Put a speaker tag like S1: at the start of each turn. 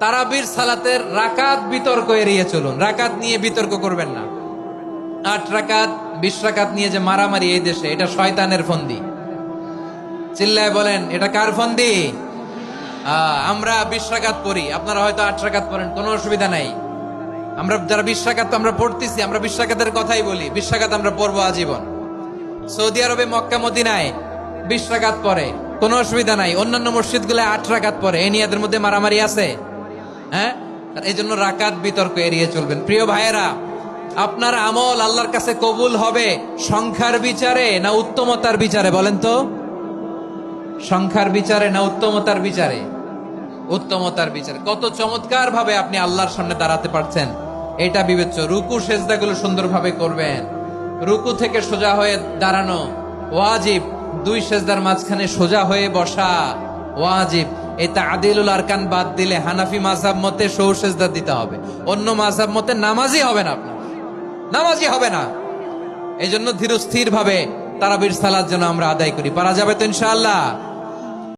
S1: তারাবির সালাতের রাকাত বিতর্ক এড়িয়ে চলুন। রাকাত নিয়ে বিতর্ক করবেন না। 8 রাকাত 20 রাকাত নিয়ে যে মারামারি এই দেশে, এটা শয়তানের ফন্দি। চিল্লায় বলেন, এটা কার ফন্দি? আমরা 20 রাকাত পড়ি, আপনারা হয়তো 8 রাকাত পড়েন, কোনো অসুবিধা নাই। আমরা যারা 20 রাকাত তো আমরা পড়তেছি, আমরা 20 রাকাতের কথাই বলি। 20 রাকাত আমরা পড়বো আজীবন। সৌদি আরবে মক্কা মদিনায় 20 রাকাত পড়ে, কোনো অসুবিধা নাই। অন্যান্য মসজিদ গুলো 8 রাকাত পড়ে। এই নিয়ে এদের মধ্যে মারামারি আছে? হ্যাঁ, এই জন্য রাকাত বিতর্ক এড়িয়ে চলবেন। প্রিয় ভাইয়েরা, আপনার আমল আল্লাহর কাছে কবুল হবে সংখ্যার বিচারে না উত্তমতার বিচারে? বলেন তো, সংখ্যার বিচারে না উত্তমতার বিচারে? উত্তমতার বিচারে। কত চমৎকার ভাবে আপনি আল্লাহর সামনে দাঁড়াতে পারছেন এটা বিবেচ্য। রুকু সেজদাগুলো সুন্দরভাবে করবেন। রুকু থেকে সোজা হয়ে দাঁড়ানো ওয়াজিব। 2 সেজদার মাঝখানে সোজা হয়ে বসা ওয়াজিব। এই তা'দীলুল আরকান বাদ দিলে হানাফি মাযহাব মতে সৌ সেজদা দিতে হবে। অন্য মাযহাব মতে নামাজই হবে না, আপনার নামাজই হবে না। এই জন্য ধীর স্থির ভাবে তারাবির সালাত যেন আমরা আদায় করি। পারা যাবে তো ইনশাআল্লাহ?